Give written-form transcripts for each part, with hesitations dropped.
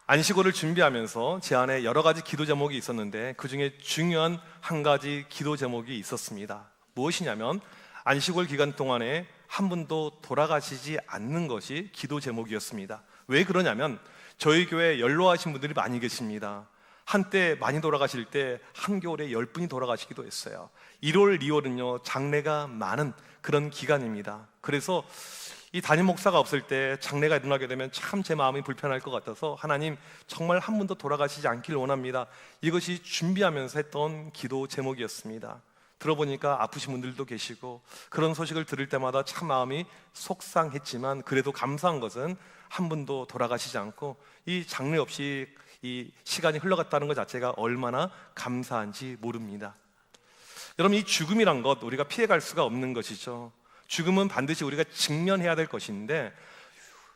안식일을 준비하면서 제 안에 여러 가지 기도 제목이 있었는데 그 중에 중요한 한 가지 기도 제목이 있었습니다. 무엇이냐면 안식일 기간 동안에 한 분도 돌아가시지 않는 것이 기도 제목이었습니다. 왜 그러냐면 저희 교회에 연로하신 분들이 많이 계십니다. 한때 많이 돌아가실 때 한겨울에 10분이 돌아가시기도 했어요. 1월, 2월은요 장례가 많은 그런 기간입니다. 그래서 이 담임 목사가 없을 때 장례가 일어나게 되면 참 제 마음이 불편할 것 같아서 하나님 정말 한 분도 돌아가시지 않기를 원합니다. 이것이 준비하면서 했던 기도 제목이었습니다. 들어보니까 아프신 분들도 계시고 그런 소식을 들을 때마다 참 마음이 속상했지만 그래도 감사한 것은 한 분도 돌아가시지 않고 이 장례 없이 이 시간이 흘러갔다는 것 자체가 얼마나 감사한지 모릅니다. 여러분, 이 죽음이란 것 우리가 피해갈 수가 없는 것이죠. 죽음은 반드시 우리가 직면해야 될 것인데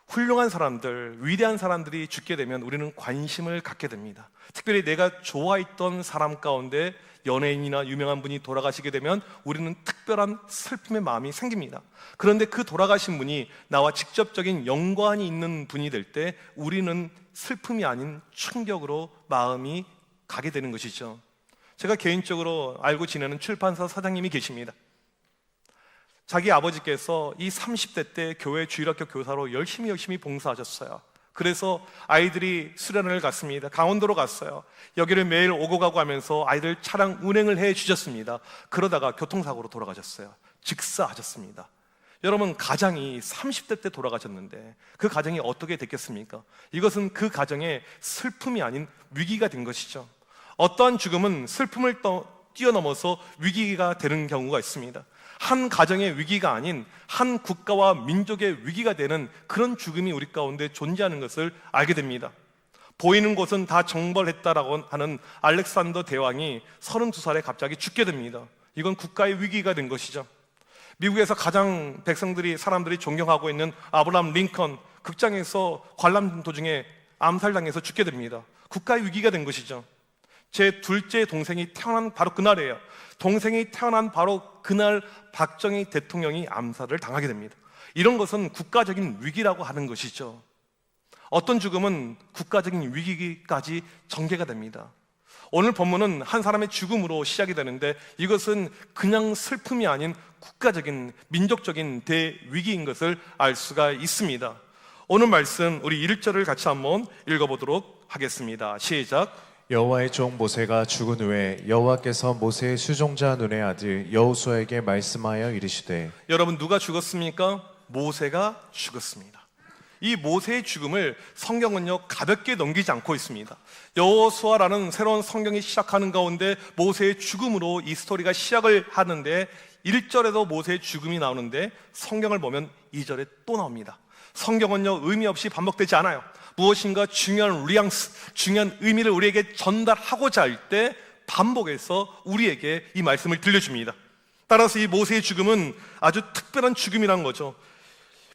훌륭한 사람들, 위대한 사람들이 죽게 되면 우리는 관심을 갖게 됩니다. 특별히 내가 좋아했던 사람 가운데 연예인이나 유명한 분이 돌아가시게 되면 우리는 특별한 슬픔의 마음이 생깁니다. 그런데 그 돌아가신 분이 나와 직접적인 연관이 있는 분이 될 때 우리는 슬픔이 아닌 충격으로 마음이 가게 되는 것이죠. 제가 개인적으로 알고 지내는 출판사 사장님이 계십니다. 자기 아버지께서 이 30대 때 교회 주일학교 교사로 열심히 봉사하셨어요. 그래서 아이들이 수련회를 갔습니다. 강원도로 갔어요. 여기를 매일 오고 가고 하면서 아이들 차량 운행을 해 주셨습니다. 그러다가 교통사고로 돌아가셨어요. 직사하셨습니다. 여러분, 가장이 30대 때 돌아가셨는데 그 가정이 어떻게 됐겠습니까? 이것은 그 가정의 슬픔이 아닌 위기가 된 것이죠. 어떠한 죽음은 슬픔을 뛰어넘어서 위기가 되는 경우가 있습니다. 한 가정의 위기가 아닌 한 국가와 민족의 위기가 되는 그런 죽음이 우리 가운데 존재하는 것을 알게 됩니다. 보이는 곳은 다 정벌했다라고 하는 알렉산더 대왕이 32살에 갑자기 죽게 됩니다. 이건 국가의 위기가 된 것이죠. 미국에서 가장 사람들이 존경하고 있는 아브라함 링컨, 극장에서 관람 도중에 암살당해서 죽게 됩니다. 국가의 위기가 된 것이죠. 제 둘째 동생이 태어난 바로 그날이에요. 동생이 태어난 바로 그날 박정희 대통령이 암살을 당하게 됩니다. 이런 것은 국가적인 위기라고 하는 것이죠. 어떤 죽음은 국가적인 위기까지 전개가 됩니다. 오늘 본문은 한 사람의 죽음으로 시작이 되는데 이것은 그냥 슬픔이 아닌 국가적인, 민족적인 대위기인 것을 알 수가 있습니다. 오늘 말씀 우리 1절을 같이 한번 읽어보도록 하겠습니다. 시작. 여호와의 종 모세가 죽은 후에 여호와께서 모세의 수종자 눈의 아들 여호수아에게 말씀하여 이르시되. 여러분, 누가 죽었습니까? 모세가 죽었습니다. 이 모세의 죽음을 성경은요 가볍게 넘기지 않고 있습니다. 여호수아라는 새로운 성경이 시작하는 가운데 모세의 죽음으로 이 스토리가 시작을 하는데 1절에도 모세의 죽음이 나오는데 성경을 보면 2절에 또 나옵니다. 성경은요 의미 없이 반복되지 않아요. 무엇인가 중요한 뉘앙스, 중요한 의미를 우리에게 전달하고자 할 때 반복해서 우리에게 이 말씀을 들려줍니다. 따라서 이 모세의 죽음은 아주 특별한 죽음이란 거죠.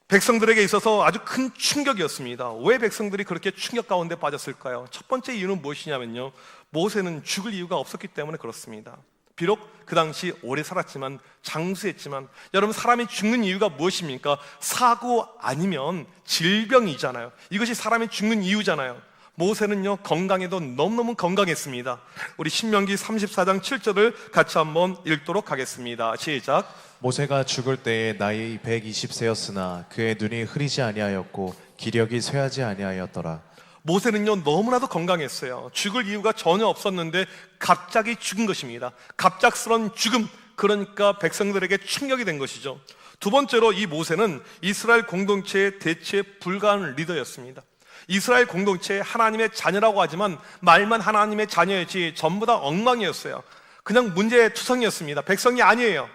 백성들에게 있어서 아주 큰 충격이었습니다. 왜 백성들이 그렇게 충격 가운데 빠졌을까요? 첫 번째 이유는 무엇이냐면요, 모세는 죽을 이유가 없었기 때문에 그렇습니다. 비록 그 당시 오래 살았지만, 장수했지만, 여러분, 사람이 죽는 이유가 무엇입니까? 사고 아니면 질병이잖아요. 이것이 사람이 죽는 이유잖아요. 모세는요 건강해도 너무너무 건강했습니다. 우리 신명기 34장 7절을 같이 한번 읽도록 하겠습니다. 시작. 모세가 죽을 때에 나이 120세였으나 그의 눈이 흐리지 아니하였고 기력이 쇠하지 아니하였더라. 모세는요 너무나도 건강했어요. 죽을 이유가 전혀 없었는데 갑자기 죽은 것입니다. 갑작스런 죽음, 그러니까 백성들에게 충격이 된 것이죠. 두 번째로 이 모세는 이스라엘 공동체의 대체 불가한 리더였습니다. 이스라엘 공동체 하나님의 자녀라고 하지만 말만 하나님의 자녀였지 전부 다 엉망이었어요. 그냥 문제투성이었습니다. 백성이 아니에요.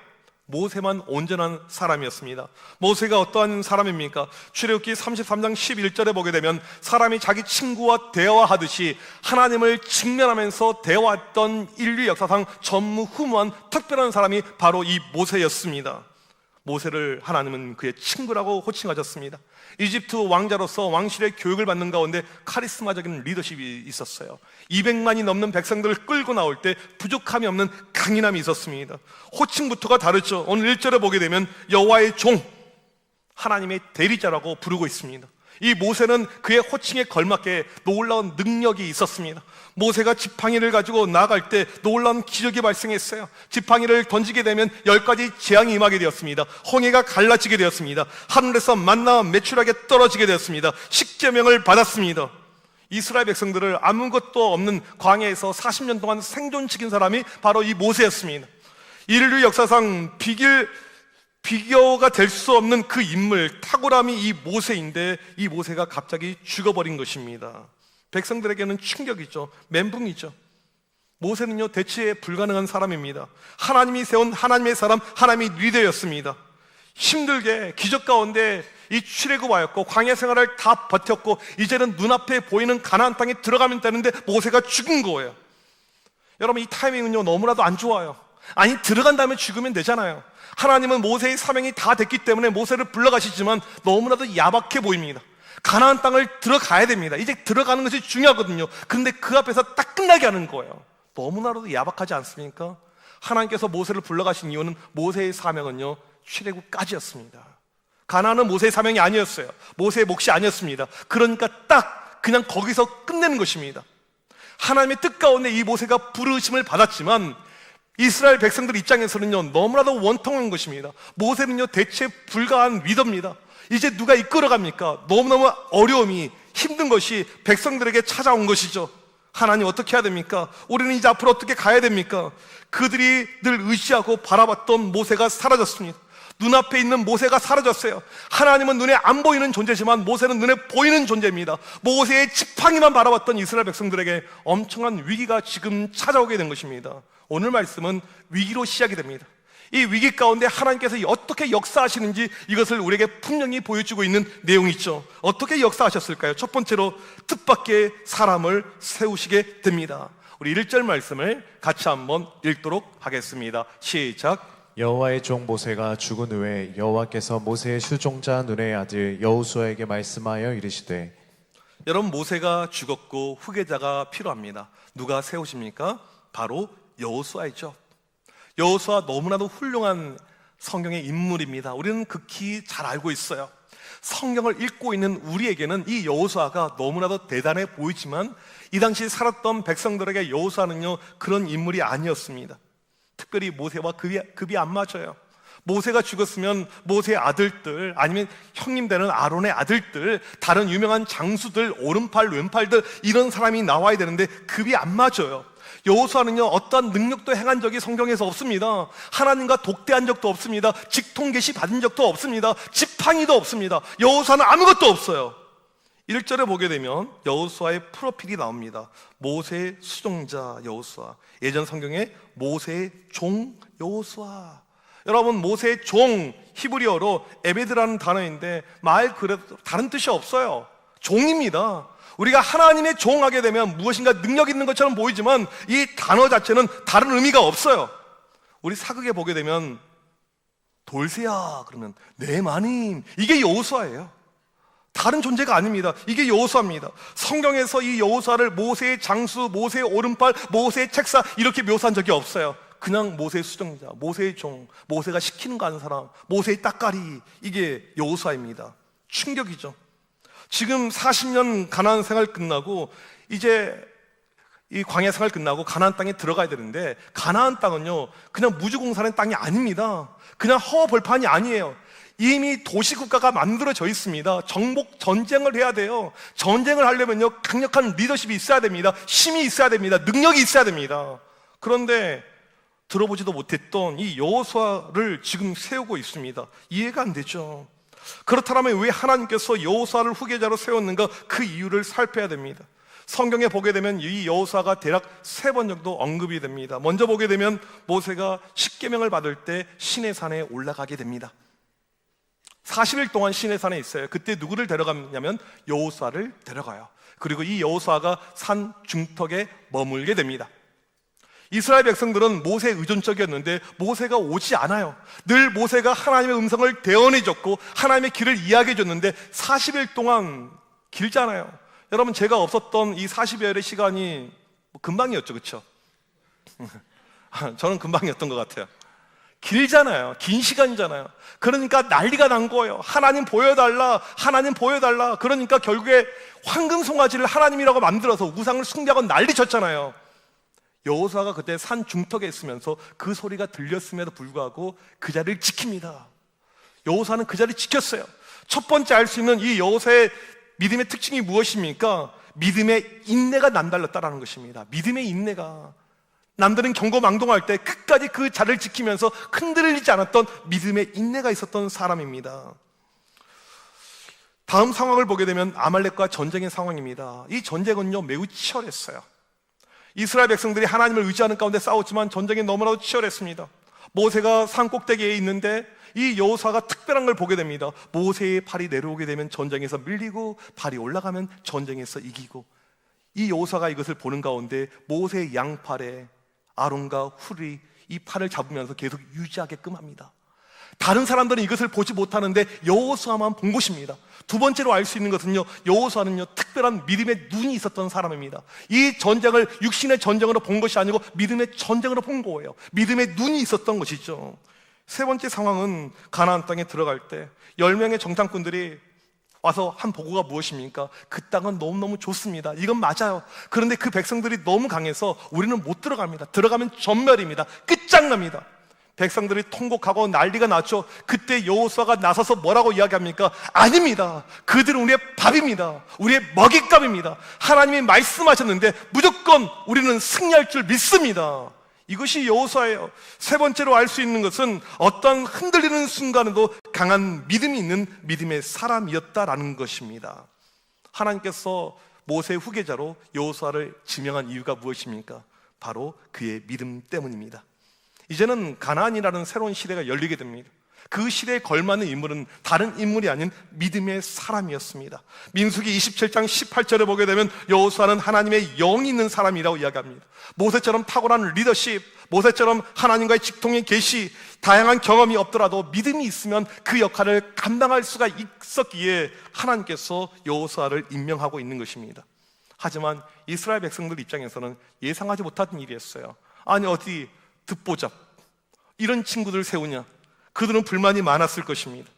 모세만 온전한 사람이었습니다. 모세가 어떠한 사람입니까? 출애굽기 33장 11절에 보게 되면 사람이 자기 친구와 대화하듯이 하나님을 직면하면서 대화했던 인류 역사상 전무후무한 특별한 사람이 바로 이 모세였습니다. 모세를 하나님은 그의 친구라고 호칭하셨습니다. 이집트 왕자로서 왕실의 교육을 받는 가운데 카리스마적인 리더십이 있었어요. 200만이 넘는 백성들을 끌고 나올 때 부족함이 없는 강인함이 있었습니다. 호칭부터가 다르죠. 오늘 1절에 보게 되면 여호와의 종, 하나님의 대리자라고 부르고 있습니다. 이 모세는 그의 호칭에 걸맞게 놀라운 능력이 있었습니다. 모세가 지팡이를 가지고 나아갈 때 놀라운 기적이 발생했어요. 지팡이를 던지게 되면 10가지 재앙이 임하게 되었습니다. 홍해가 갈라지게 되었습니다. 하늘에서 만나와 메추라게 떨어지게 되었습니다. 십계명을 받았습니다. 이스라엘 백성들을 아무것도 없는 광야에서 40년 동안 생존시킨 사람이 바로 이 모세였습니다. 인류 역사상 비교가 될 수 없는 그 인물, 탁월함이 이 모세인데 이 모세가 갑자기 죽어버린 것입니다. 백성들에게는 충격이죠. 멘붕이죠. 모세는요, 대체 불가능한 사람입니다. 하나님이 세운 하나님의 사람, 하나님의 리더였습니다. 힘들게 기적 가운데 이 출애굽하였고 광야 생활을 다 버텼고 이제는 눈앞에 보이는 가나안 땅에 들어가면 되는데 모세가 죽은 거예요. 여러분, 이 타이밍은요 너무나도 안 좋아요. 아니, 들어간 다음에 죽으면 되잖아요. 하나님은 모세의 사명이 다 됐기 때문에 모세를 불러가시지만 너무나도 야박해 보입니다. 가나안 땅을 들어가야 됩니다. 이제 들어가는 것이 중요하거든요. 그런데 그 앞에서 딱 끝나게 하는 거예요. 너무나도 야박하지 않습니까? 하나님께서 모세를 불러가신 이유는 모세의 사명은요 출애굽까지였습니다. 가나안은 모세의 사명이 아니었어요. 모세의 몫이 아니었습니다. 그러니까 딱 그냥 거기서 끝내는 것입니다. 하나님의 뜻 가운데 이 모세가 부르심을 받았지만 이스라엘 백성들 입장에서는요 너무나도 원통한 것입니다. 모세는요 대체 불가한 리더입니다. 이제 누가 이끌어갑니까? 너무너무 어려움이 힘든 것이 백성들에게 찾아온 것이죠. 하나님 어떻게 해야 됩니까? 우리는 이제 앞으로 어떻게 가야 됩니까? 그들이 늘 의지하고 바라봤던 모세가 사라졌습니다. 눈앞에 있는 모세가 사라졌어요. 하나님은 눈에 안 보이는 존재지만 모세는 눈에 보이는 존재입니다. 모세의 지팡이만 바라봤던 이스라엘 백성들에게 엄청난 위기가 지금 찾아오게 된 것입니다. 오늘 말씀은 위기로 시작이 됩니다. 이 위기 가운데 하나님께서 어떻게 역사하시는지 이것을 우리에게 분명히 보여주고 있는 내용이죠. 어떻게 역사하셨을까요? 첫 번째로 뜻밖의 사람을 세우시게 됩니다. 우리 1절 말씀을 같이 한번 읽도록 하겠습니다. 시작. 여호와의 종 모세가 죽은 후에 여호와께서 모세의 수종자 눈의 아들 여호수아에게 말씀하여 이르시되. 여러분, 모세가 죽었고 후계자가 필요합니다. 누가 세우십니까? 바로 여호수아이죠. 여호수아 너무나도 훌륭한 성경의 인물입니다. 우리는 극히 잘 알고 있어요. 성경을 읽고 있는 우리에게는 이 여호수아가 너무나도 대단해 보이지만 이 당시 살았던 백성들에게 여호수아는요 그런 인물이 아니었습니다. 특별히 모세와 급이 안 맞아요. 모세가 죽었으면 모세의 아들들 아니면 형님 되는 아론의 아들들, 다른 유명한 장수들, 오른팔 왼팔들 이런 사람이 나와야 되는데 급이 안 맞아요. 여호수아는요 어떠한 능력도 행한 적이 성경에서 없습니다. 하나님과 독대한 적도 없습니다. 직통 계시 받은 적도 없습니다. 지팡이도 없습니다. 여호수아는 아무것도 없어요. 1절에 보게 되면 여호수아의 프로필이 나옵니다. 모세의 수종자 여호수아, 예전 성경에 모세의 종 여호수아. 여러분, 모세의 종 히브리어로 에베드라는 단어인데 말 그대로 다른 뜻이 없어요. 종입니다. 우리가 하나님의 종하게 되면 무엇인가 능력 있는 것처럼 보이지만 이 단어 자체는 다른 의미가 없어요. 우리 사극에 보게 되면 돌쇠야 그러면 내 마님, 이게 여호수아예요. 다른 존재가 아닙니다. 이게 여호수아입니다. 성경에서 이 여호수아를 모세의 장수, 모세의 오른팔, 모세의 책사 이렇게 묘사한 적이 없어요. 그냥 모세의 수종자, 모세의 종, 모세가 시키는 거 하는 사람, 모세의 따까리, 이게 여호수아입니다. 충격이죠. 지금 40년 가나안 생활 끝나고 이제 이 광야 생활 끝나고 가나안 땅에 들어가야 되는데 가나안 땅은요 그냥 무주공사는 땅이 아닙니다. 그냥 허벌판이 아니에요. 이미 도시국가가 만들어져 있습니다. 정복 전쟁을 해야 돼요. 전쟁을 하려면요 강력한 리더십이 있어야 됩니다. 힘이 있어야 됩니다. 능력이 있어야 됩니다. 그런데 들어보지도 못했던 이 여호수아를 지금 세우고 있습니다. 이해가 안 되죠. 그렇다면 왜 하나님께서 여호수아를 후계자로 세웠는가? 그 이유를 살펴야 됩니다. 성경에 보게 되면 이 여호수아가 대략 3번 정도 언급이 됩니다. 먼저 보게 되면 모세가 십계명을 받을 때 시내산에 올라가게 됩니다. 40일 동안 시내산에 있어요. 그때 누구를 데려가냐면 여호수아를 데려가요. 그리고 이 여호수아가 산 중턱에 머물게 됩니다. 이스라엘 백성들은 모세에 의존적이었는데 모세가 오지 않아요. 늘 모세가 하나님의 음성을 대언해줬고 하나님의 길을 이야기해줬는데 40일 동안 길잖아요. 여러분, 제가 없었던 이 40여일의 시간이 금방이었죠, 그렇죠? 저는 금방이었던 것 같아요. 길잖아요. 긴 시간이잖아요. 그러니까 난리가 난 거예요. 하나님 보여달라, 하나님 보여달라. 그러니까 결국에 황금 송아지를 하나님이라고 만들어서 우상을 숭배하고 난리쳤잖아요. 여호수아가 그때 산 중턱에 있으면서 그 소리가 들렸음에도 불구하고 그 자리를 지킵니다. 여호수아는 그 자리를 지켰어요. 첫 번째 알 수 있는 이 여호수아의 믿음의 특징이 무엇입니까? 믿음의 인내가 남달랐다라는 것입니다. 믿음의 인내가, 남들은 경거망동할 때 끝까지 그 자리를 지키면서 흔들리지 않았던 믿음의 인내가 있었던 사람입니다. 다음 상황을 보게 되면 아말렉과 전쟁의 상황입니다. 이 전쟁은요 매우 치열했어요. 이스라엘 백성들이 하나님을 의지하는 가운데 싸웠지만 전쟁이 너무나도 치열했습니다. 모세가 산 꼭대기에 있는데 이 여호수아가 특별한 걸 보게 됩니다. 모세의 팔이 내려오게 되면 전쟁에서 밀리고 팔이 올라가면 전쟁에서 이기고, 이 여호수아가 이것을 보는 가운데 모세의 양팔에 아론과 훌이 이 팔을 잡으면서 계속 유지하게끔 합니다. 다른 사람들은 이것을 보지 못하는데 여호수아만 본 것입니다. 두 번째로 알 수 있는 것은요, 여호수아는요 특별한 믿음의 눈이 있었던 사람입니다. 이 전쟁을 육신의 전쟁으로 본 것이 아니고 믿음의 전쟁으로 본 거예요. 믿음의 눈이 있었던 것이죠. 세 번째 상황은 가나안 땅에 들어갈 때 10명의 정탐꾼들이 와서 한 보고가 무엇입니까? 그 땅은 너무너무 좋습니다. 이건 맞아요. 그런데 그 백성들이 너무 강해서 우리는 못 들어갑니다. 들어가면 전멸입니다. 끝장납니다. 백성들이 통곡하고 난리가 났죠. 그때 여호수아가 나서서 뭐라고 이야기합니까? 아닙니다. 그들은 우리의 밥입니다. 우리의 먹잇감입니다. 하나님이 말씀하셨는데 무조건 우리는 승리할 줄 믿습니다. 이것이 여호수아예요. 세 번째로 알 수 있는 것은 어떤 흔들리는 순간에도 강한 믿음이 있는 믿음의 사람이었다라는 것입니다. 하나님께서 모세의 후계자로 여호수아를 지명한 이유가 무엇입니까? 바로 그의 믿음 때문입니다. 이제는 가나안이라는 새로운 시대가 열리게 됩니다. 그 시대에 걸맞는 인물은 다른 인물이 아닌 믿음의 사람이었습니다. 민수기 27장 18절에 보게 되면 여호수아는 하나님의 영이 있는 사람이라고 이야기합니다. 모세처럼 탁월한 리더십, 모세처럼 하나님과의 직통의 계시, 다양한 경험이 없더라도 믿음이 있으면 그 역할을 감당할 수가 있었기에 하나님께서 여호수아를 임명하고 있는 것입니다. 하지만 이스라엘 백성들 입장에서는 예상하지 못한 일이었어요. 아니 어디 듣보잡 이런 친구들 세우냐? 그들은 불만이 많았을 것입니다.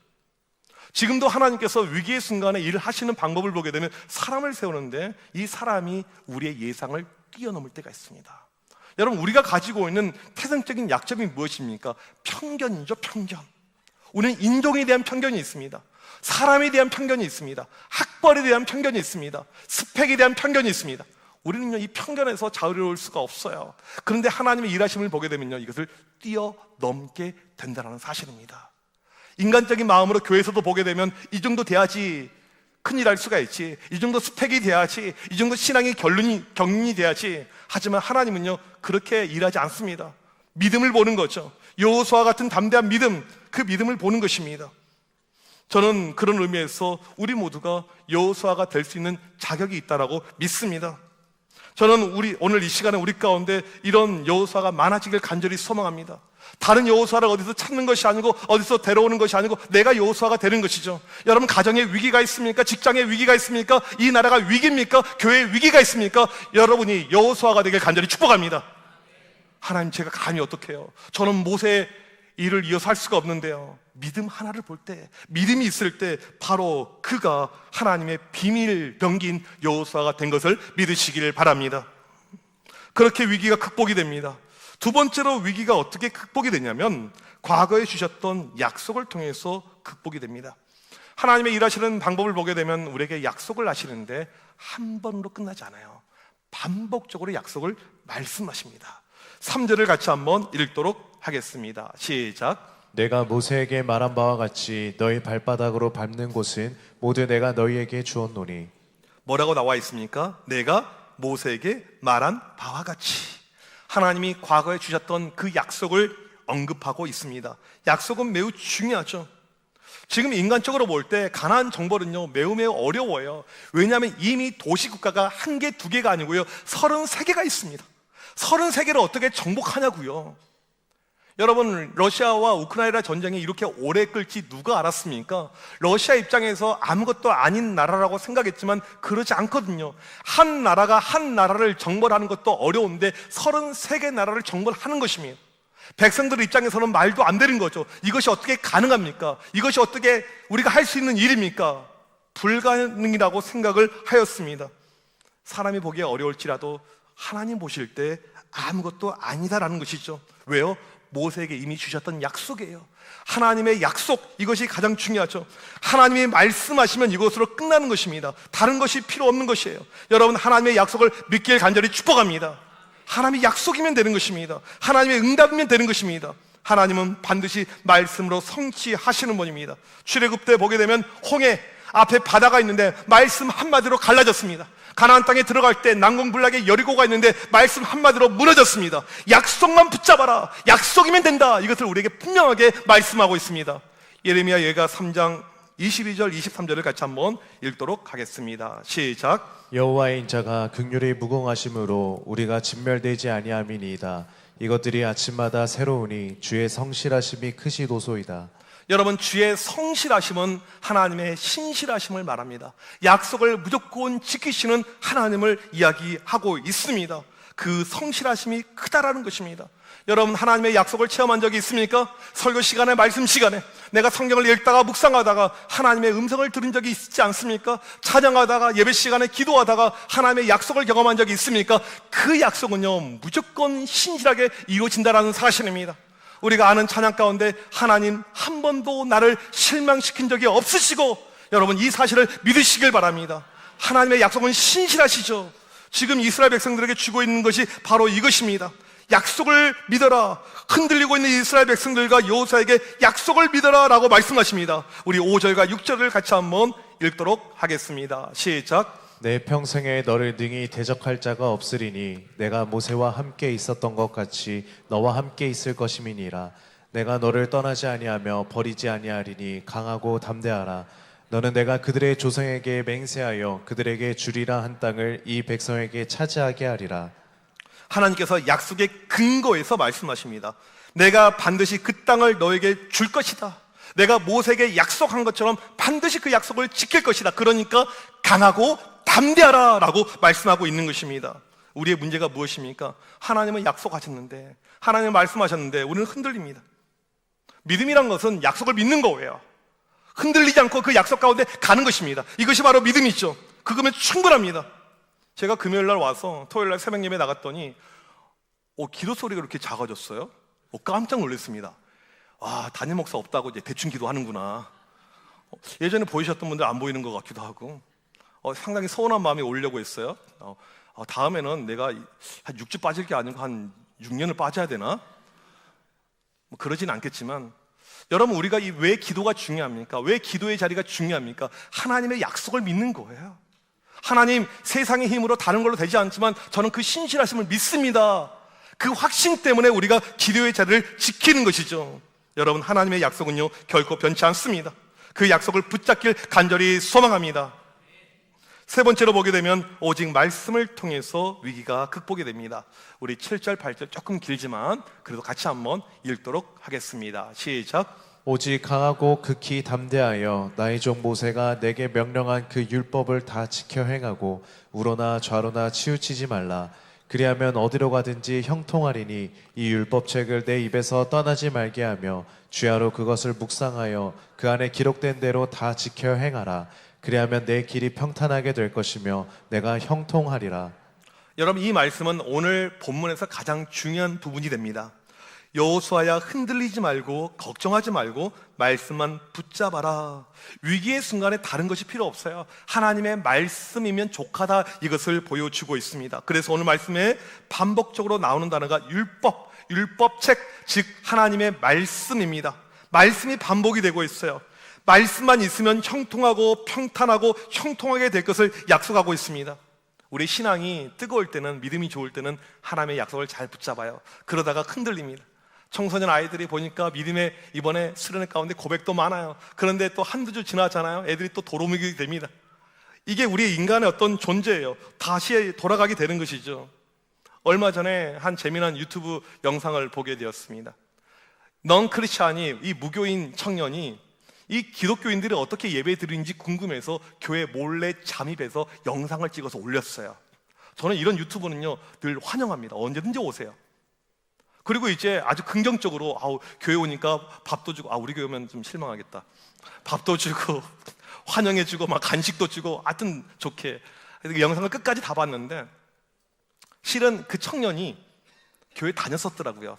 지금도 하나님께서 위기의 순간에 일을 하시는 방법을 보게 되면 사람을 세우는데 이 사람이 우리의 예상을 뛰어넘을 때가 있습니다. 여러분, 우리가 가지고 있는 태생적인 약점이 무엇입니까? 편견이죠, 편견. 우리는 인종에 대한 편견이 있습니다. 사람에 대한 편견이 있습니다. 학벌에 대한 편견이 있습니다. 스펙에 대한 편견이 있습니다. 우리는요 이 편견에서 자유로울 수가 없어요. 그런데 하나님의 일하심을 보게 되면요 이것을 뛰어넘게 된다는 사실입니다. 인간적인 마음으로 교회에서도 보게 되면 이 정도 돼야지 큰일 할 수가 있지, 이 정도 스펙이 돼야지, 이 정도 신앙의 경륜이 돼야지. 하지만 하나님은요 그렇게 일하지 않습니다. 믿음을 보는 거죠. 여호수아 같은 담대한 믿음, 그 믿음을 보는 것입니다. 저는 그런 의미에서 우리 모두가 여호수아가 될 수 있는 자격이 있다라고 믿습니다. 저는 오늘 이 시간에 우리 가운데 이런 여호수아가 많아지길 간절히 소망합니다. 다른 여호수아를 어디서 찾는 것이 아니고 어디서 데려오는 것이 아니고 내가 여호수아가 되는 것이죠. 여러분, 가정에 위기가 있습니까? 직장에 위기가 있습니까? 이 나라가 위기입니까? 교회에 위기가 있습니까? 여러분이 여호수아가 되길 간절히 축복합니다. 하나님, 제가 감히 어떡해요? 저는 모세의 일을 이어서 할 수가 없는데요. 믿음 하나를 볼 때, 믿음이 있을 때 바로 그가 하나님의 비밀 병기인 여호수아가 된 것을 믿으시길 바랍니다. 그렇게 위기가 극복이 됩니다. 두 번째로 위기가 어떻게 극복이 되냐면 과거에 주셨던 약속을 통해서 극복이 됩니다. 하나님의 일하시는 방법을 보게 되면 우리에게 약속을 하시는데 한 번으로 끝나지 않아요. 반복적으로 약속을 말씀하십니다. 3절을 같이 한번 읽도록 하겠습니다. 시작. 내가 모세에게 말한 바와 같이 너희 발바닥으로 밟는 곳은 모두 내가 너희에게 주었노니. 뭐라고 나와 있습니까? 내가 모세에게 말한 바와 같이. 하나님이 과거에 주셨던 그 약속을 언급하고 있습니다. 약속은 매우 중요하죠. 지금 인간적으로 볼 때 가나안 정벌은요 매우 어려워요. 왜냐하면 이미 도시국가가 한 개, 두 개가 아니고요 33개가 있습니다. 33개를 어떻게 정복하냐고요. 여러분, 러시아와 우크라이나 전쟁이 이렇게 오래 끌지 누가 알았습니까? 러시아 입장에서 아무것도 아닌 나라라고 생각했지만 그러지 않거든요. 한 나라가 한 나라를 정벌하는 것도 어려운데 33개 나라를 정벌하는 것입니다. 백성들 입장에서는 말도 안 되는 거죠. 이것이 어떻게 가능합니까? 이것이 어떻게 우리가 할 수 있는 일입니까? 불가능이라고 생각을 하였습니다. 사람이 보기에 어려울지라도 하나님 보실 때 아무것도 아니다라는 것이죠. 왜요? 모세에게 이미 주셨던 약속이에요. 하나님의 약속, 이것이 가장 중요하죠. 하나님이 말씀하시면 이것으로 끝나는 것입니다. 다른 것이 필요 없는 것이에요. 여러분, 하나님의 약속을 믿길 간절히 축복합니다. 하나님의 약속이면 되는 것입니다. 하나님의 응답이면 되는 것입니다. 하나님은 반드시 말씀으로 성취하시는 분입니다. 출애굽 때 보게 되면 홍해 앞에 바다가 있는데 말씀 한마디로 갈라졌습니다. 가나안 땅에 들어갈 때 난공불락의 여리고가 있는데 말씀 한마디로 무너졌습니다. 약속만 붙잡아라. 약속이면 된다. 이것을 우리에게 분명하게 말씀하고 있습니다. 예레미야 예가 3장 22절 23절을 같이 한번 읽도록 하겠습니다. 시작. 여호와의 인자가 긍휼히 무공하심으로 우리가 진멸되지 아니함이니이다. 이것들이 아침마다 새로우니 주의 성실하심이 크시도소이다. 여러분, 주의 성실하심은 하나님의 신실하심을 말합니다. 약속을 무조건 지키시는 하나님을 이야기하고 있습니다. 그 성실하심이 크다라는 것입니다. 여러분, 하나님의 약속을 체험한 적이 있습니까? 설교 시간에, 말씀 시간에 내가 성경을 읽다가 묵상하다가 하나님의 음성을 들은 적이 있지 않습니까? 찬양하다가 예배 시간에 기도하다가 하나님의 약속을 경험한 적이 있습니까? 그 약속은요, 무조건 신실하게 이루어진다는 사실입니다. 우리가 아는 찬양 가운데 하나님 한 번도 나를 실망시킨 적이 없으시고, 여러분, 이 사실을 믿으시길 바랍니다. 하나님의 약속은 신실하시죠. 지금 이스라엘 백성들에게 주고 있는 것이 바로 이것입니다. 약속을 믿어라. 흔들리고 있는 이스라엘 백성들과 여호수아에게 약속을 믿어라 라고 말씀하십니다. 우리 5절과 6절을 같이 한번 읽도록 하겠습니다. 시작. 내 평생에 너를 능히 대적할 자가 없으리니 내가 모세와 함께 있었던 것 같이 너와 함께 있을 것임이니라. 내가 너를 떠나지 아니하며 버리지 아니하리니 강하고 담대하라. 너는 내가 그들의 조상에게 맹세하여 그들에게 주리라 한 땅을 이 백성에게 차지하게 하리라. 하나님께서 약속의 근거에서 말씀하십니다. 내가 반드시 그 땅을 너에게 줄 것이다. 내가 모세에게 약속한 것처럼 반드시 그 약속을 지킬 것이다. 그러니까 강하고 담대하라 라고 말씀하고 있는 것입니다. 우리의 문제가 무엇입니까? 하나님은 약속하셨는데, 하나님은 말씀하셨는데 우리는 흔들립니다. 믿음이란 것은 약속을 믿는 거예요. 흔들리지 않고 그 약속 가운데 가는 것입니다. 이것이 바로 믿음이죠. 그거면 충분합니다. 제가 금요일날 와서 토요일날 새벽 예배 나갔더니 기도 소리가 그렇게 작아졌어요. 깜짝 놀랐습니다. 와, 담임 목사 없다고 이제 대충 기도하는구나. 예전에 보이셨던 분들 안 보이는 것 같기도 하고, 상당히 서운한 마음이 오려고 했어요. 다음에는 내가 한 6주 빠질 게 아니고 한 6년을 빠져야 되나? 뭐 그러진 않겠지만, 여러분, 우리가 왜 기도가 중요합니까? 왜 기도의 자리가 중요합니까? 하나님의 약속을 믿는 거예요. 하나님, 세상의 힘으로 다른 걸로 되지 않지만 저는 그 신실하심을 믿습니다. 그 확신 때문에 우리가 기도의 자리를 지키는 것이죠. 여러분, 하나님의 약속은요, 결코 변치 않습니다. 그 약속을 붙잡길 간절히 소망합니다. 세 번째로 보게 되면 오직 말씀을 통해서 위기가 극복이 됩니다. 우리 7절, 8절 조금 길지만 그래도 같이 한번 읽도록 하겠습니다. 시작. 오직 강하고 극히 담대하여 나의 종 모세가 내게 명령한 그 율법을 다 지켜 행하고 우로나 좌로나 치우치지 말라. 그리하면 어디로 가든지 형통하리니 이 율법책을 내 입에서 떠나지 말게 하며 주야로 그것을 묵상하여 그 안에 기록된 대로 다 지켜 행하라. 그리하면 내 길이 평탄하게 될 것이며 내가 형통하리라. 여러분, 이 말씀은 오늘 본문에서 가장 중요한 부분이 됩니다. 여호수아야, 흔들리지 말고 걱정하지 말고 말씀만 붙잡아라. 위기의 순간에 다른 것이 필요 없어요. 하나님의 말씀이면 족하다, 이것을 보여주고 있습니다. 그래서 오늘 말씀에 반복적으로 나오는 단어가 율법, 율법책, 즉 하나님의 말씀입니다. 말씀이 반복이 되고 있어요. 말씀만 있으면 형통하고 평탄하고 형통하게 될 것을 약속하고 있습니다. 우리 신앙이 뜨거울 때는, 믿음이 좋을 때는 하나님의 약속을 잘 붙잡아요. 그러다가 흔들립니다. 청소년 아이들이 보니까 믿음의 이번에 수련회 가운데 고백도 많아요. 그런데 또 한두 주 지나잖아요. 애들이 또 도루묵이 됩니다. 이게 우리 인간의 어떤 존재예요. 다시 돌아가게 되는 것이죠. 얼마 전에 한 재미난 유튜브 영상을 보게 되었습니다. 넌 크리스찬이, 이 무교인 청년이 이 기독교인들이 어떻게 예배 드리는지 궁금해서 교회 몰래 잠입해서 영상을 찍어서 올렸어요. 저는 이런 유튜브는요 늘 환영합니다. 언제든지 오세요. 그리고 이제 아주 긍정적으로 교회 오니까 밥도 주고, 우리 교회 오면 좀 실망하겠다. 밥도 주고 환영해주고 막 간식도 주고 하여튼 좋게. 그 영상을 끝까지 다 봤는데 실은 그 청년이 교회 다녔었더라고요.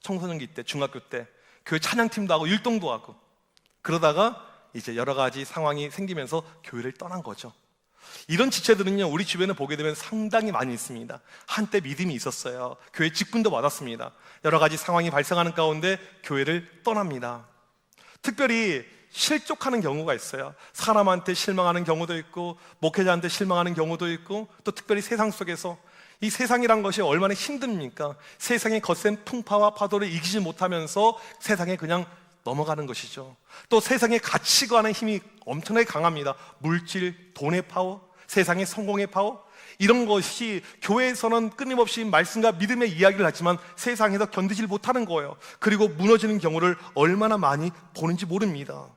청소년기 때, 중학교 때 교회 찬양팀도 하고 율동도 하고, 그러다가 이제 여러 가지 상황이 생기면서 교회를 떠난 거죠. 이런 지체들은요, 우리 주변에 보게 되면 상당히 많이 있습니다. 한때 믿음이 있었어요. 교회 직분도 받았습니다. 여러 가지 상황이 발생하는 가운데 교회를 떠납니다. 특별히 실족하는 경우가 있어요. 사람한테 실망하는 경우도 있고, 목회자한테 실망하는 경우도 있고, 또 특별히 세상 속에서 이 세상이란 것이 얼마나 힘듭니까? 세상의 거센 풍파와 파도를 이기지 못하면서 세상에 그냥 넘어가는 것이죠. 또 세상의 가치관의 힘이 엄청나게 강합니다. 물질, 돈의 파워, 세상의 성공의 파워, 이런 것이 교회에서는 끊임없이 말씀과 믿음의 이야기를 하지만 세상에서 견디질 못하는 거예요. 그리고 무너지는 경우를 얼마나 많이 보는지 모릅니다.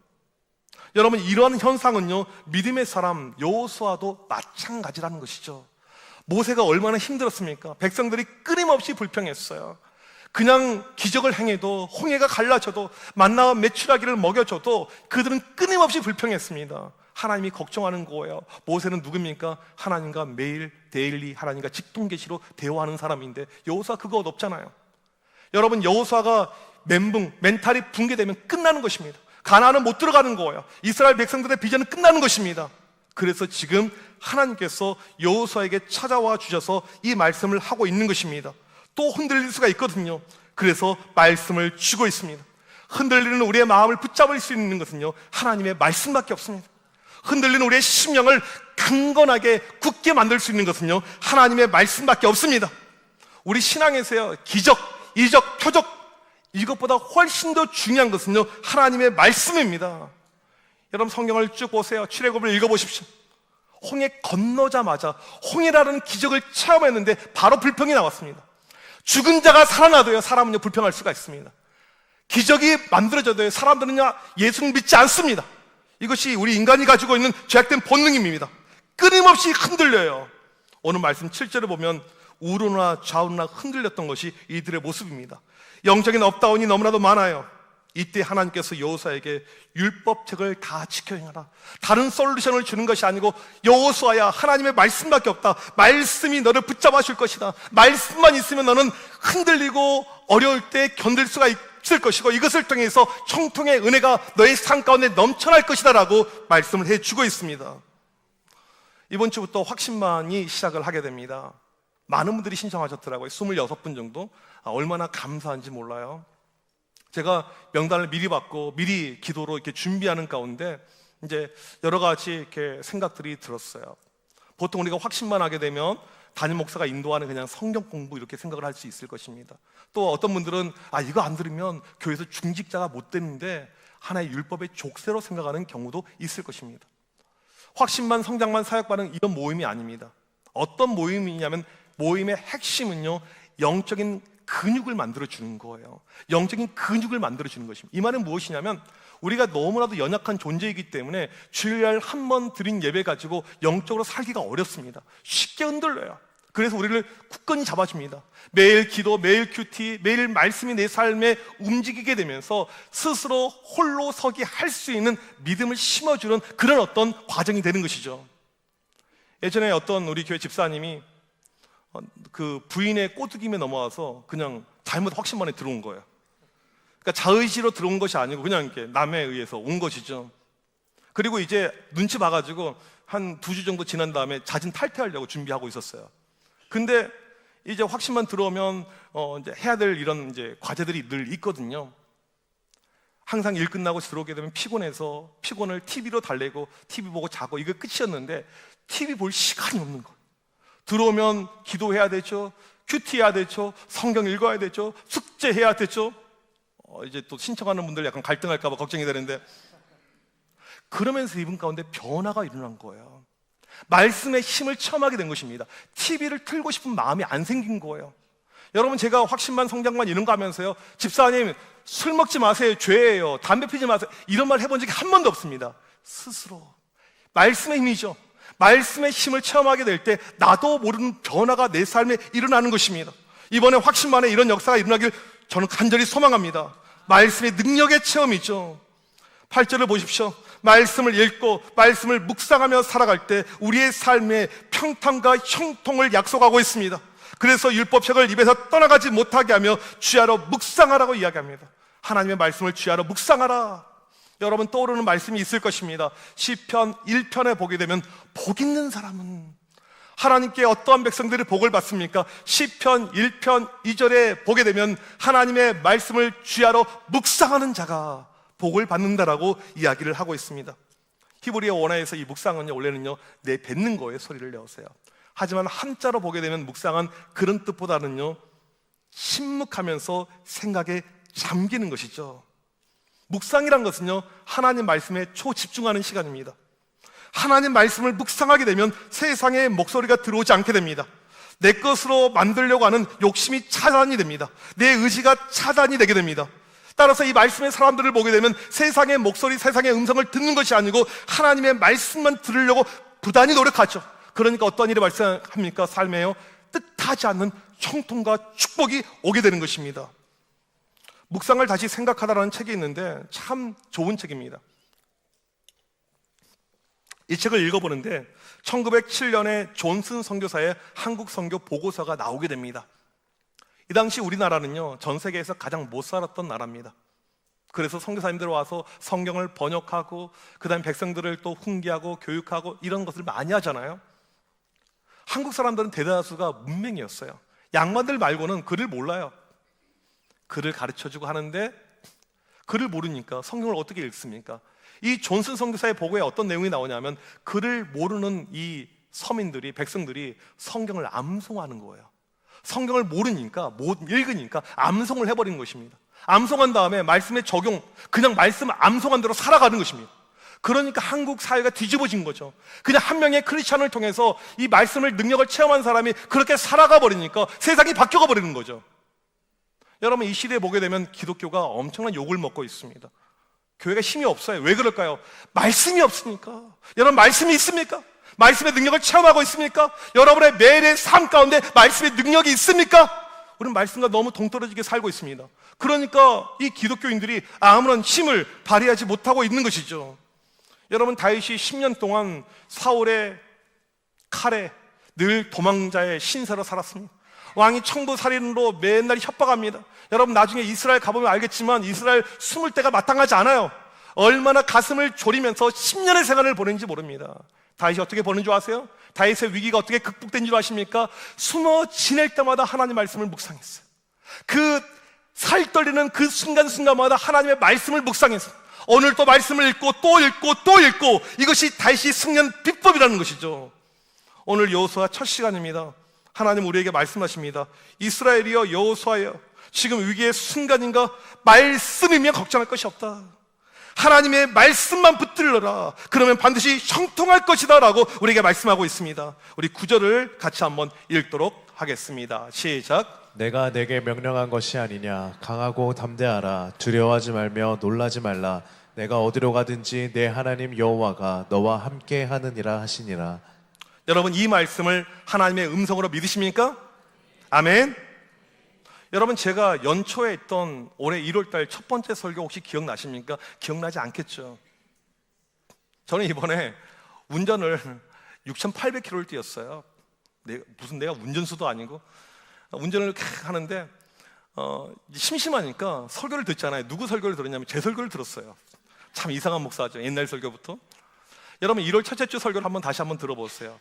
여러분, 이러한 현상은요, 믿음의 사람 여호수아도 마찬가지라는 것이죠. 모세가 얼마나 힘들었습니까? 백성들이 끊임없이 불평했어요. 그냥 기적을 행해도, 홍해가 갈라져도, 만나와 메추라기를 먹여줘도 그들은 끊임없이 불평했습니다. 하나님이 걱정하는 거예요. 모세는 누굽니까? 하나님과 매일 데일리 하나님과 직통계시로 대화하는 사람인데 여호수아 그거 없잖아요. 여러분, 여호수아가 멘탈이 붕괴되면 끝나는 것입니다. 가나안은 못 들어가는 거예요. 이스라엘 백성들의 비전은 끝나는 것입니다. 그래서 지금 하나님께서 여호수아에게 찾아와 주셔서 이 말씀을 하고 있는 것입니다. 또 흔들릴 수가 있거든요. 그래서 말씀을 주고 있습니다. 흔들리는 우리의 마음을 붙잡을 수 있는 것은요, 하나님의 말씀밖에 없습니다. 흔들리는 우리의 심령을 강건하게 굳게 만들 수 있는 것은요, 하나님의 말씀밖에 없습니다. 우리 신앙에서요, 기적, 이적, 표적, 이것보다 훨씬 더 중요한 것은요, 하나님의 말씀입니다. 여러분, 성경을 쭉 보세요. 출애굽을 읽어보십시오. 홍해 건너자마자 홍해라는 기적을 체험했는데 바로 불평이 나왔습니다. 죽은 자가 살아나도요, 사람은요 불평할 수가 있습니다. 기적이 만들어져도요, 사람들은요 예수를 믿지 않습니다. 이것이 우리 인간이 가지고 있는 죄악된 본능입니다. 끊임없이 흔들려요. 오늘 말씀 7절을 보면 우로나 좌우나 흔들렸던 것이 이들의 모습입니다. 영적인 업다운이 너무나도 많아요. 이때 하나님께서 여호수아에게 율법책을 다 지켜 행하라. 다른 솔루션을 주는 것이 아니고, 여호수아야, 하나님의 말씀밖에 없다. 말씀이 너를 붙잡아 줄 것이다. 말씀만 있으면 너는 흔들리고 어려울 때 견딜 수가 있을 것이고, 이것을 통해서 총통의 은혜가 너의 삶 가운데 넘쳐날 것이다 라고 말씀을 해주고 있습니다. 이번 주부터 확신반이 시작을 하게 됩니다. 많은 분들이 신청하셨더라고요. 26분 정도. 얼마나 감사한지 몰라요. 제가 명단을 미리 받고 미리 기도로 이렇게 준비하는 가운데 이제 여러 가지 이렇게 생각들이 들었어요. 보통 우리가 확신만 하게 되면 담임 목사가 인도하는 그냥 성경 공부 이렇게 생각을 할 수 있을 것입니다. 또 어떤 분들은 이거 안 들으면 교회에서 중직자가 못 되는데 하나의 율법의 족쇄로 생각하는 경우도 있을 것입니다. 확신만, 성장만, 사역반은 이런 모임이 아닙니다. 어떤 모임이냐면, 모임의 핵심은요, 영적인 근육을 만들어주는 거예요. 영적인 근육을 만들어주는 것입니다. 이 말은 무엇이냐면, 우리가 너무나도 연약한 존재이기 때문에 주일날 한 번 드린 예배 가지고 영적으로 살기가 어렵습니다. 쉽게 흔들려요. 그래서 우리를 굳건히 잡아줍니다. 매일 기도, 매일 큐티, 매일 말씀이 내 삶에 움직이게 되면서 스스로 홀로 서기 할 수 있는 믿음을 심어주는 그런 어떤 과정이 되는 것이죠. 예전에 어떤 우리 교회 집사님이 그 부인의 꼬드김에 넘어와서 그냥 잘못 확신만에 들어온 거예요. 그러니까 자의지로 들어온 것이 아니고 그냥 이렇게 남에 의해서 온 것이죠. 그리고 이제 눈치 봐가지고 한 2주 정도 지난 다음에 자진 탈퇴하려고 준비하고 있었어요. 근데 이제 확신만 들어오면 이제 해야 될 이런 이제 과제들이 늘 있거든요. 항상 일 끝나고 들어오게 되면 피곤해서 피곤을 TV로 달래고 TV 보고 자고, 이거 끝이었는데 TV 볼 시간이 없는 거예요. 들어오면 기도해야 되죠, 큐티해야 되죠, 성경 읽어야 되죠, 숙제해야 되죠. 이제 또 신청하는 분들 약간 갈등할까 봐 걱정이 되는데, 그러면서 이분 가운데 변화가 일어난 거예요. 말씀의 힘을 체험하게 된 것입니다. TV를 틀고 싶은 마음이 안 생긴 거예요. 여러분, 제가 확신만, 성장만 이런 거 하면서요, 집사님 술 먹지 마세요, 죄예요, 담배 피지 마세요, 이런 말 해본 적이 한 번도 없습니다. 스스로 말씀의 힘이죠. 말씀의 힘을 체험하게 될 때 나도 모르는 변화가 내 삶에 일어나는 것입니다. 이번에 확신만에 이런 역사가 일어나길 저는 간절히 소망합니다. 말씀의 능력의 체험이죠. 8절을 보십시오. 말씀을 읽고 말씀을 묵상하며 살아갈 때 우리의 삶에 평탄과 형통을 약속하고 있습니다. 그래서 율법책을 입에서 떠나가지 못하게 하며 주야로 묵상하라고 이야기합니다. 하나님의 말씀을 주야로 묵상하라. 여러분 떠오르는 말씀이 있을 것입니다. 시편 1편에 보게 되면 복 있는 사람은, 하나님께 어떠한 백성들이 복을 받습니까? 시편 1편 2절에 보게 되면 하나님의 말씀을 주야로 묵상하는 자가 복을 받는다라고 이야기를 하고 있습니다. 히브리어 원어에서 이 묵상은요, 원래는요, 내뱉는 거에 소리를 내었어요. 하지만 한자로 보게 되면 묵상은 그런 뜻보다는요, 침묵하면서 생각에 잠기는 것이죠. 묵상이란 것은요, 하나님 말씀에 초집중하는 시간입니다. 하나님 말씀을 묵상하게 되면 세상에 목소리가 들어오지 않게 됩니다. 내 것으로 만들려고 하는 욕심이 차단이 됩니다. 내 의지가 차단이 되게 됩니다. 따라서 이 말씀의 사람들을 보게 되면 세상의 목소리, 세상의 음성을 듣는 것이 아니고 하나님의 말씀만 들으려고 부단히 노력하죠. 그러니까 어떤 일이 발생합니까? 삶에요, 뜻하지 않는 형통과 축복이 오게 되는 것입니다. 묵상을 다시 생각하다라는 책이 있는데 참 좋은 책입니다. 이 책을 읽어보는데 1907년에 존슨 선교사의 한국 선교 보고서가 나오게 됩니다. 이 당시 우리나라는요, 전 세계에서 가장 못 살았던 나라입니다. 그래서 선교사님들 와서 성경을 번역하고 그 다음에 백성들을 또 훈계하고 교육하고 이런 것을 많이 하잖아요. 한국 사람들은 대다수가 문맹이었어요. 양반들 말고는 글을 몰라요. 글을 가르쳐주고 하는데 글을 모르니까 성경을 어떻게 읽습니까? 이 존슨 선교사의 보고에 어떤 내용이 나오냐면 글을 모르는 이 서민들이, 백성들이 성경을 암송하는 거예요. 성경을 모르니까, 못 읽으니까 암송을 해버리는 것입니다. 암송한 다음에 말씀의 적용, 그냥 말씀 암송한 대로 살아가는 것입니다. 그러니까 한국 사회가 뒤집어진 거죠. 그냥 한 명의 크리스찬을 통해서 이 말씀을, 능력을 체험한 사람이 그렇게 살아가 버리니까 세상이 바뀌어 버리는 거죠. 여러분, 이 시대에 보게 되면 기독교가 엄청난 욕을 먹고 있습니다. 교회가 힘이 없어요. 왜 그럴까요? 말씀이 없으니까. 여러분, 말씀이 있습니까? 말씀의 능력을 체험하고 있습니까? 여러분의 매일의 삶 가운데 말씀의 능력이 있습니까? 우리는 말씀과 너무 동떨어지게 살고 있습니다. 그러니까 이 기독교인들이 아무런 힘을 발휘하지 못하고 있는 것이죠. 여러분, 다윗이 10년 동안 사울의 칼에 늘 도망자의 신세로 살았습니다. 왕이 청부살인으로 맨날 협박합니다. 여러분, 나중에 이스라엘 가보면 알겠지만 이스라엘 숨을 때가 마땅하지 않아요. 얼마나 가슴을 졸이면서 10년의 생활을 보낸지 모릅니다. 다윗이 어떻게 보는 줄 아세요? 다윗의 위기가 어떻게 극복된 줄 아십니까? 숨어 지낼 때마다 하나님 말씀을 묵상했어요. 그 살 떨리는 그 순간순간마다 하나님의 말씀을 묵상했어요. 오늘 또 말씀을 읽고 또 읽고 또 읽고, 이것이 다윗이 승리한 비법이라는 것이죠. 오늘 여호수아 첫 시간입니다. 하나님 우리에게 말씀하십니다. 이스라엘이여, 여호수아여, 지금 위기의 순간인가? 말씀이면 걱정할 것이 없다. 하나님의 말씀만 붙들러라. 그러면 반드시 형통할 것이다 라고 우리에게 말씀하고 있습니다. 우리 9절을 같이 한번 읽도록 하겠습니다. 시작. 내가 내게 명령한 것이 아니냐. 강하고 담대하라. 두려워하지 말며 놀라지 말라. 내가 어디로 가든지 내 하나님 여호와가 너와 함께 하느니라 하시니라. 여러분, 이 말씀을 하나님의 음성으로 믿으십니까? 아멘. 여러분, 제가 연초에 했던 올해 1월달 첫 번째 설교 혹시 기억나십니까? 기억나지 않겠죠. 저는 이번에 운전을 6,800km를 뛰었어요. 내가 운전수도 아니고 운전을 하는데 심심하니까 설교를 듣잖아요. 누구 설교를 들었냐면 제 설교를 들었어요. 참 이상한 목사죠. 옛날 설교부터. 여러분, 1월 첫째 주 설교를 다시 한번 들어보세요.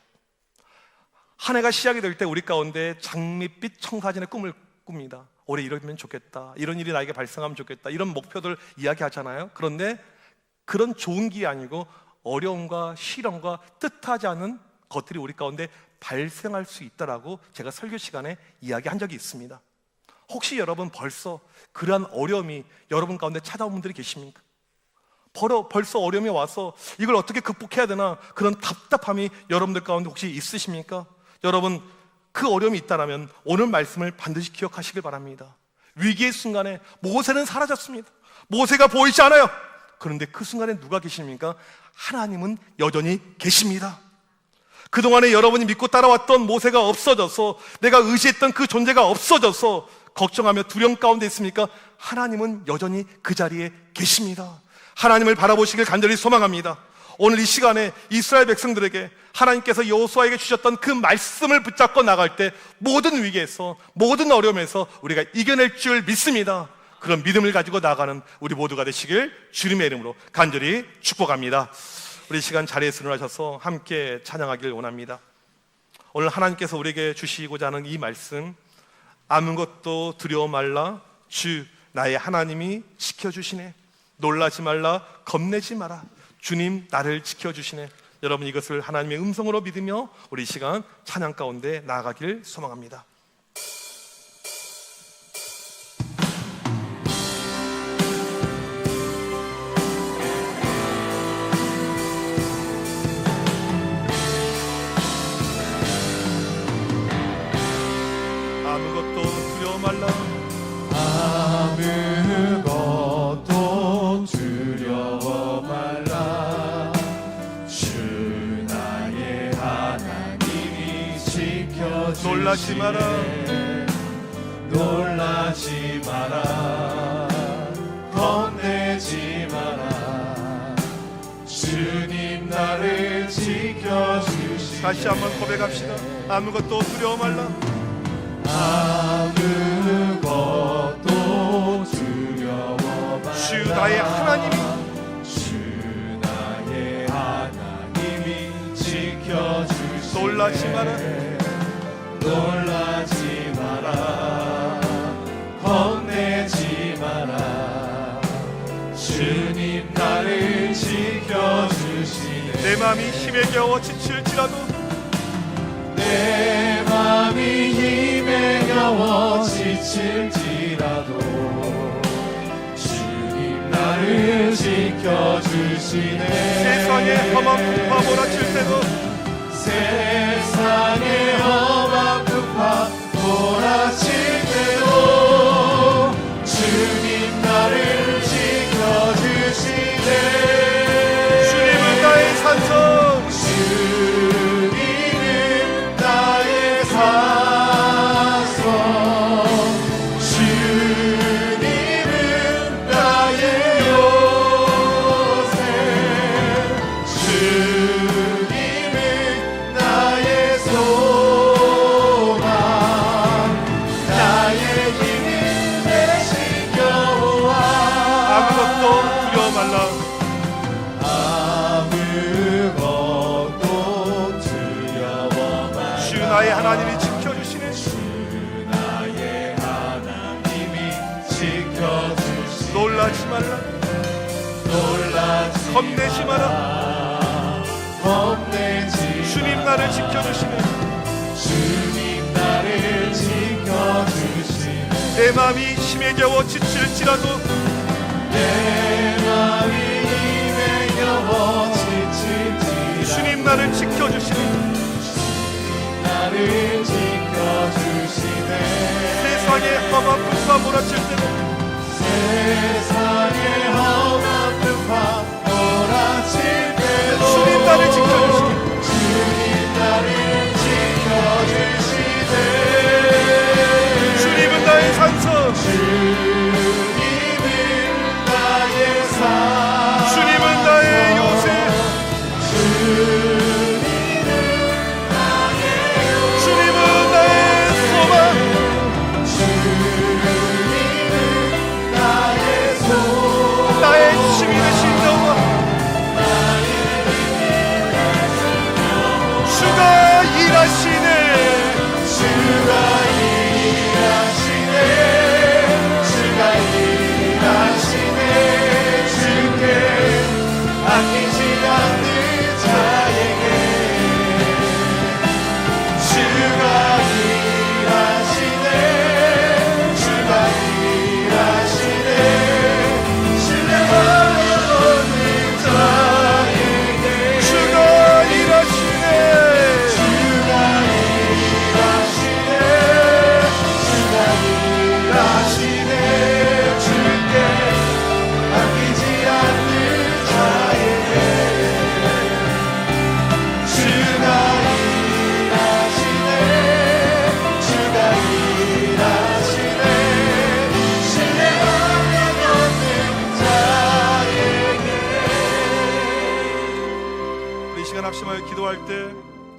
한 해가 시작이 될 때 우리 가운데 장밋빛 청사진의 꿈을 꿉니다. 올해 이러면 좋겠다, 이런 일이 나에게 발생하면 좋겠다, 이런 목표들 이야기하잖아요. 그런데 그런 좋은 길이 아니고 어려움과 시련과 뜻하지 않은 것들이 우리 가운데 발생할 수 있다라고 제가 설교 시간에 이야기한 적이 있습니다. 혹시 여러분 벌써 그러한 어려움이 여러분 가운데 찾아온 분들이 계십니까? 벌써 어려움이 와서 이걸 어떻게 극복해야 되나, 그런 답답함이 여러분들 가운데 혹시 있으십니까? 여러분, 그 어려움이 있다면 오늘 말씀을 반드시 기억하시길 바랍니다. 위기의 순간에 모세는 사라졌습니다. 모세가 보이지 않아요. 그런데 그 순간에 누가 계십니까? 하나님은 여전히 계십니다. 그동안에 여러분이 믿고 따라왔던 모세가 없어져서, 내가 의지했던 그 존재가 없어져서 걱정하며 두려움 가운데 있습니까? 하나님은 여전히 그 자리에 계십니다. 하나님을 바라보시길 간절히 소망합니다. 오늘 이 시간에 이스라엘 백성들에게 하나님께서 여호수아에게 주셨던 그 말씀을 붙잡고 나갈 때 모든 위기에서, 모든 어려움에서 우리가 이겨낼 줄 믿습니다. 그런 믿음을 가지고 나가는 우리 모두가 되시길 주님의 이름으로 간절히 축복합니다. 우리 시간 자리에서 일어나셔서 함께 찬양하길 원합니다. 오늘 하나님께서 우리에게 주시고자 하는 이 말씀, 아무것도 두려워 말라, 주 나의 하나님이 지켜주시네. 놀라지 말라, 겁내지 마라, 주님 나를 지켜주시네. 여러분, 이것을 하나님의 음성으로 믿으며 우리 시간 찬양 가운데 나아가길 소망합니다. 아무것도 두려워 말라, 아무것도 두려워 말라, 주 나의 하나님이 지켜주시네. 놀라지 마라, 놀라지 마라, 겁내지 마라, 주님 나를 지켜주시네. 다시 한번 고백합시다. 아무것도 두려워 말라, 아무것도 두려워 말라, 주 나의 하나님이, 주 나의 하나님이 지켜주시네. 놀라지 마라, 놀라지 마라, 겁내지 마라, 주님 나를 지켜주시네. 내 마음이 힘에 겨워 지칠지라도, 내 맘이 힘에 겨워 지칠지라도 주님 나를 지켜주시네. 세상에 험한 풍파 몰아칠 때도, 세상에 험한 풍파 몰아칠 때도 주님 나를 지켜주시네. 주님은 나의 산성, 나의 하나님이 지켜주시네. 주 나의 하나님이 지켜주시네. 놀라지 말라, 놀라지 겁내지 마라, 겁내지 주님 나를 지켜주시네. 주님 나를 지켜주시네. 내 마음이 힘에 겨워 지칠지라도, 내 마음이 힘에 겨워 지칠지라도 주님 나를 지켜주시네. 나를 지켜주시네. 세상에 험한 풍파 몰아칠 때도, 세상에 험한 풍파 몰아칠 때도 주님 나를 지켜주시네. 주님 나를 지켜주시네. 주님은 나의 산성, 주님은 나의 산, 주님은 나의 요새, 주님은 나의 소망, 주님은 나의 소망,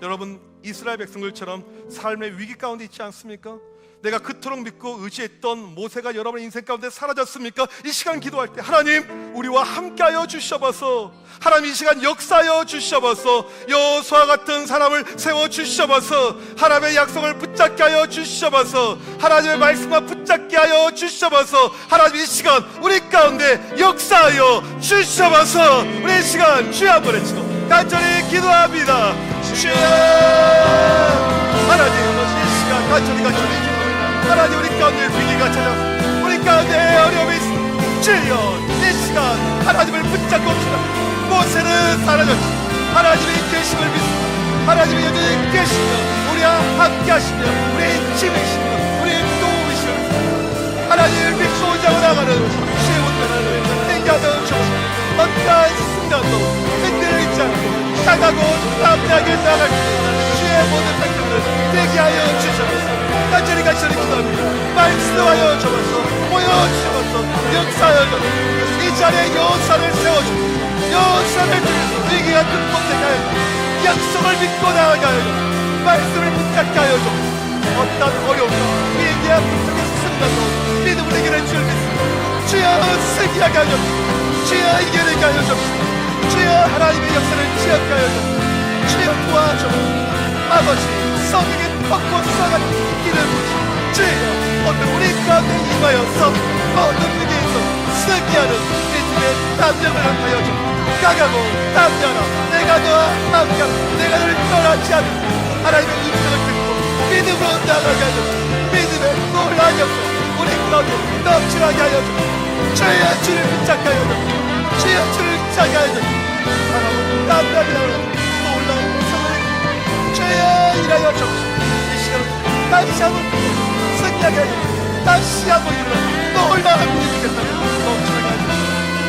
여러분, 이스라엘 백성들처럼 삶의 위기 가운데 있지 않습니까? 내가 그토록 믿고 의지했던 모세가 여러분의 인생 가운데 사라졌습니까? 이 시간 기도할 때 하나님, 우리와 함께하여 주셔봐서, 하나님 이 시간 역사하여 주셔봐서, 여호수아 같은 사람을 세워주셔봐서, 하나님의 약속을 붙잡게 하여 주셔봐서, 하나님의 말씀과 붙잡게 하여 주셔봐서, 하나님 이 시간 우리 가운데 역사하여 주셔봐서, 우리 이 시간 주여 한번 외치고 간절히 기도합니다. 주여, 하나님 이 시간 간절히 기도합니다. 하나님, 우리 가운데 위기가 찾아왔습니다. 우리 가운데 어려움이 있습니다. 주여, 이 시간 하나님을 붙잡고 옵시다. 모세는 사라졌지, 하나님의 계심을 믿습니다. 하나님이 여전히 계시며 우리와 함께 하시며 우리의 힘이시며 우리의 도움이시며 하나님을 믿고 나아가는 주의 운명을 행하여 주옵소서. 어떠한 순간도 흔들리지 않고 나가고 담대하게 나아갈 수 있는 주의 모든 백성들 되게 하여 주옵소서. 간절히 기도합니다. 말씀하여 주옵소서. 보여주옵소서. 역사하여 주옵소서. 이 자리에 여호수아를 세워주옵소서. 여호수아를 통해서 위기가 극복되게 하여 주옵소서. 약속을 믿고 나아가게 하여 주옵소서. 말씀을 붙잡게 하여 주옵소서. 어떤 어려움과 위기와 극복의 순간도 믿음을 이겨낼 줄 믿습니다. 주여, 승리하게 하여 주옵소서. 주여, 이겨내게 하여 주옵소서. 주여, 하나님의 역사를 지었게 하여 주옵소서. 주여, 도와주옵소서. 아버지, 성령의 퍽퍽 쏴가는 기름 부으시고 주여, 오늘 우리 가운데 임하여서 모든 위기에서 승리하는 믿음의 담력을 하여 주옵소서. 강하고 담대하라. 내가 너와 함께하라. 내가 너를 떠나지 않는 하나님의 음성을 듣고 믿음으로 나아가게 하여 주옵소서. 믿음의 놀라운 역사 우리 가운데 넘치게 하여 주옵소서. 주여, 주를 붙잡게 하여 주옵소서. 주여, 주를 붙잡게 하여 주옵소서. 하나님 담대하게 하여 주옵소서. 놀라운 성을 주여 일하여 주옵소서. 이 시간을 다시 한번 승리하게 하여 주옵소서. 다시 한번 일어나 놀라운 믿음이 겠다면 넘치게 하여 주옵소서.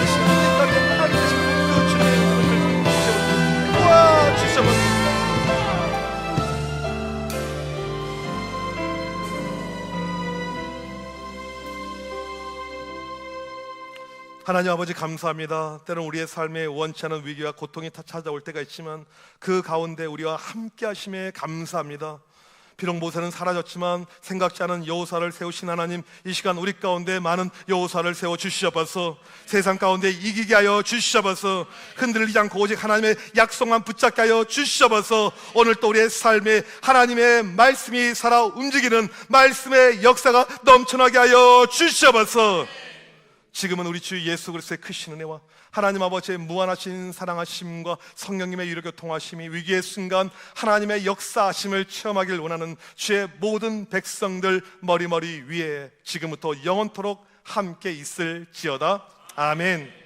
이 시간 우리 가운데 하나님 되신 그 주님의 은혜를 도와주셔서 하나님 아버지, 감사합니다. 때로는 우리의 삶에 원치 않은 위기와 고통이 찾아올 때가 있지만 그 가운데 우리와 함께 하심에 감사합니다. 비록 모세는 사라졌지만 생각지 않은 여호수아를 세우신 하나님, 이 시간 우리 가운데 많은 여호수아를 세워 주시옵소서. 세상 가운데 이기게 하여 주시옵소서. 흔들리지 않고 오직 하나님의 약속만 붙잡게 하여 주시옵소서. 오늘 또 우리의 삶에 하나님의 말씀이 살아 움직이는 말씀의 역사가 넘쳐나게 하여 주시옵소서. 지금은 우리 주 예수 그리스도의 크신 은혜와 하나님 아버지의 무한하신 사랑하심과 성령님의 유력교 통하심이 위기의 순간 하나님의 역사하심을 체험하길 원하는 주의 모든 백성들 머리머리 위에 지금부터 영원토록 함께 있을지어다. 아멘.